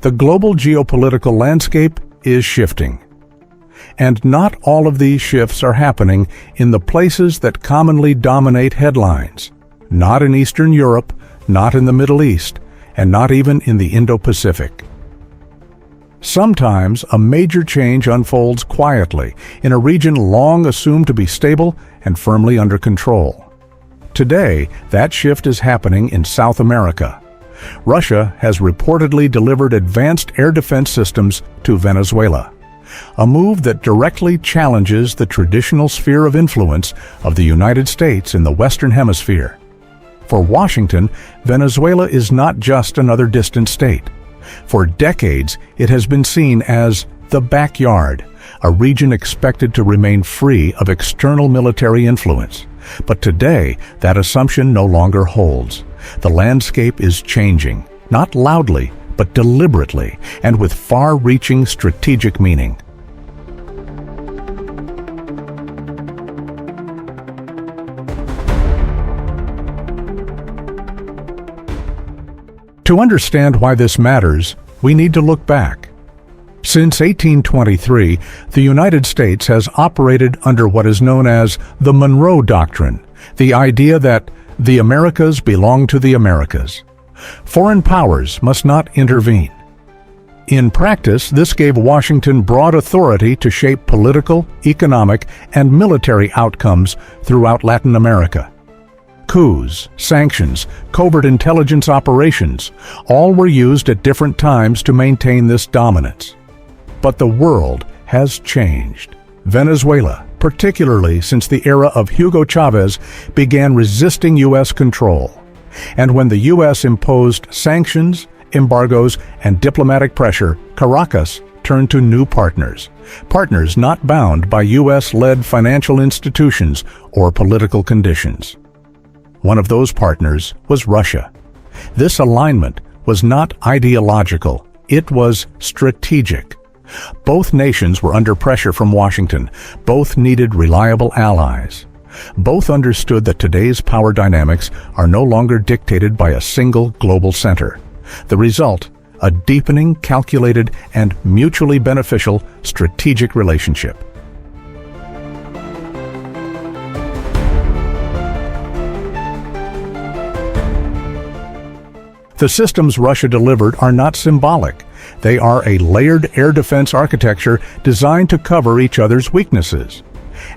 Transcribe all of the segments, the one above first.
The global geopolitical landscape is shifting. And not all of these shifts are happening in the places that commonly dominate headlines. Not in Eastern Europe, not in the Middle East, and not even in the Indo-Pacific. Sometimes a major change unfolds quietly in a region long assumed to be stable and firmly under control. Today, that shift is happening in South America. Russia has reportedly delivered advanced air defense systems to Venezuela, a move that directly challenges the traditional sphere of influence of the United States in the Western Hemisphere. For Washington, Venezuela is not just another distant state. For decades, it has been seen as the backyard, a region expected to remain free of external military influence. But today, that assumption no longer holds. The landscape is changing, not loudly, but deliberately, and with far-reaching strategic meaning. To understand why this matters, we need to look back. Since 1823, the United States has operated under what is known as the Monroe Doctrine, the idea that the Americas belong to the Americas. Foreign powers must not intervene. In practice, this gave Washington broad authority to shape political, economic, and military outcomes throughout Latin America. Coups, sanctions, covert intelligence operations, all were used at different times to maintain this dominance. But the world has changed. Venezuela, particularly since the era of Hugo Chavez, began resisting U.S. control. And when the U.S. imposed sanctions, embargoes, and diplomatic pressure, Caracas turned to new partners not bound by U.S.-led financial institutions or political conditions. One of those partners was Russia. This alignment was not ideological, it was strategic. Both nations were under pressure from Washington. Both needed reliable allies. Both understood that today's power dynamics are no longer dictated by a single global center. The result, a deepening, calculated, and mutually beneficial strategic relationship. The systems Russia delivered are not symbolic. They are a layered air defense architecture designed to cover each other's weaknesses.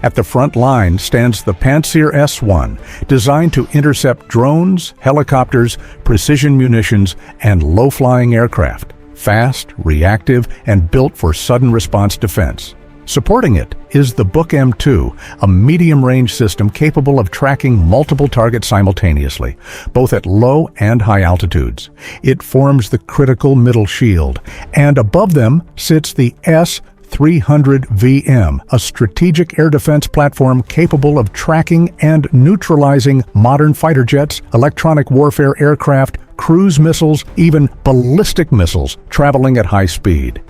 At the front line stands the Pantsir S-1, designed to intercept drones, helicopters, precision munitions, and low-flying aircraft, fast, reactive, and built for sudden response defense. Supporting it is the Buk M2, a medium-range system capable of tracking multiple targets simultaneously, both at low and high altitudes. It forms the critical middle shield, and above them sits the S-300VM, a strategic air defense platform capable of tracking and neutralizing modern fighter jets, electronic warfare aircraft, cruise missiles, even ballistic missiles traveling at high speed.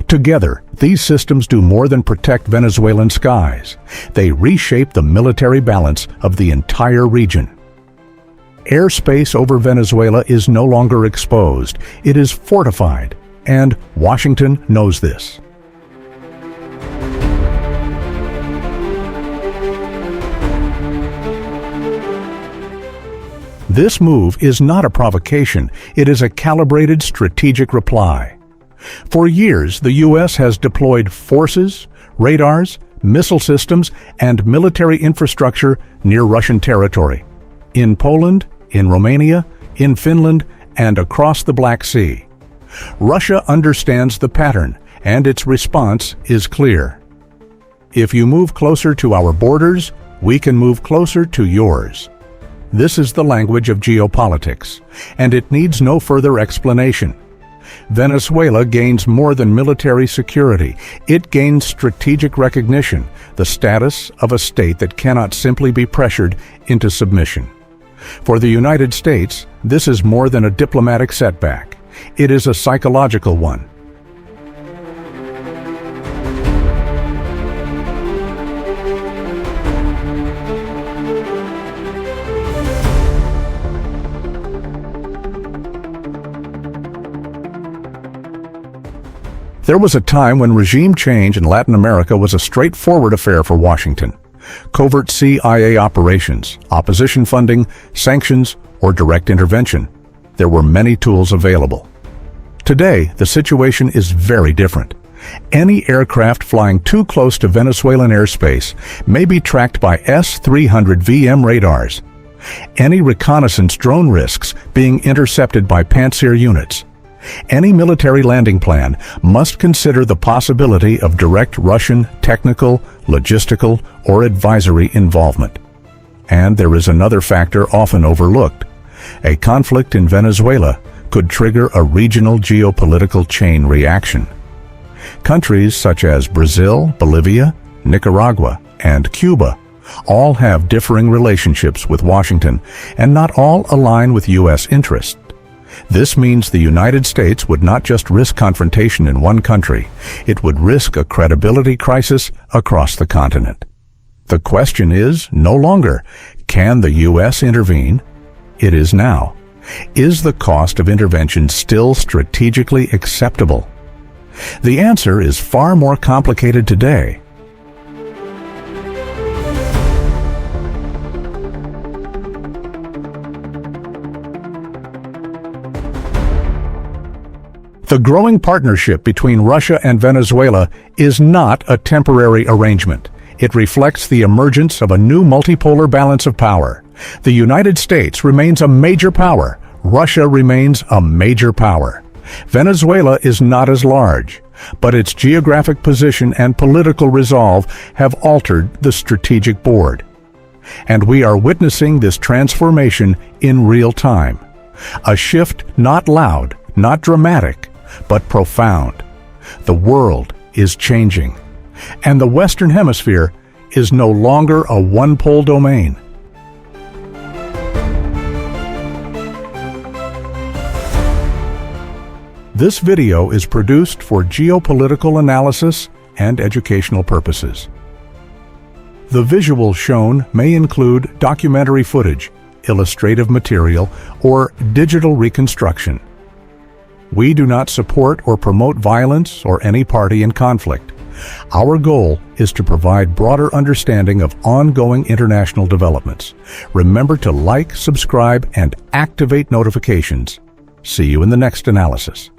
Together, these systems do more than protect Venezuelan skies. They reshape the military balance of the entire region. Airspace over Venezuela is no longer exposed. It is fortified, and Washington knows this. This move is not a provocation. It is a calibrated strategic reply. For years, the U.S. has deployed forces, radars, missile systems, and military infrastructure near Russian territory, in Poland, in Romania, in Finland, and across the Black Sea. Russia understands the pattern, and its response is clear. If you move closer to our borders, we can move closer to yours. This is the language of geopolitics, and it needs no further explanation. Venezuela gains more than military security. It gains strategic recognition, the status of a state that cannot simply be pressured into submission. For the United States, this is more than a diplomatic setback. It is a psychological one. There was a time when regime change in Latin America was a straightforward affair for Washington. Covert CIA operations, opposition funding, sanctions, or direct intervention. There were many tools available. Today, the situation is very different. Any aircraft flying too close to Venezuelan airspace may be tracked by S-300VM radars. Any reconnaissance drone risks being intercepted by Pantsir units. Any military landing plan must consider the possibility of direct Russian technical, logistical, or advisory involvement. And there is another factor often overlooked. A conflict in Venezuela could trigger a regional geopolitical chain reaction. Countries such as Brazil, Bolivia, Nicaragua, and Cuba all have differing relationships with Washington, and not all align with U.S. interests. This means the United States would not just risk confrontation in one country, it would risk a credibility crisis across the continent. The question is no longer, can the U.S. intervene? It is now. Is the cost of intervention still strategically acceptable? The answer is far more complicated today. The growing partnership between Russia and Venezuela is not a temporary arrangement. It reflects the emergence of a new multipolar balance of power. The United States remains a major power. Russia remains a major power. Venezuela is not as large, but its geographic position and political resolve have altered the strategic board. And we are witnessing this transformation in real time. A shift not loud, not dramatic, but profound. The world is changing, and the Western Hemisphere is no longer a one-pole domain. This video is produced for geopolitical analysis and educational purposes. The visuals shown may include documentary footage, illustrative material, or digital reconstruction. We do not support or promote violence or any party in conflict. Our goal is to provide broader understanding of ongoing international developments. Remember to like, subscribe, and activate notifications. See you in the next analysis.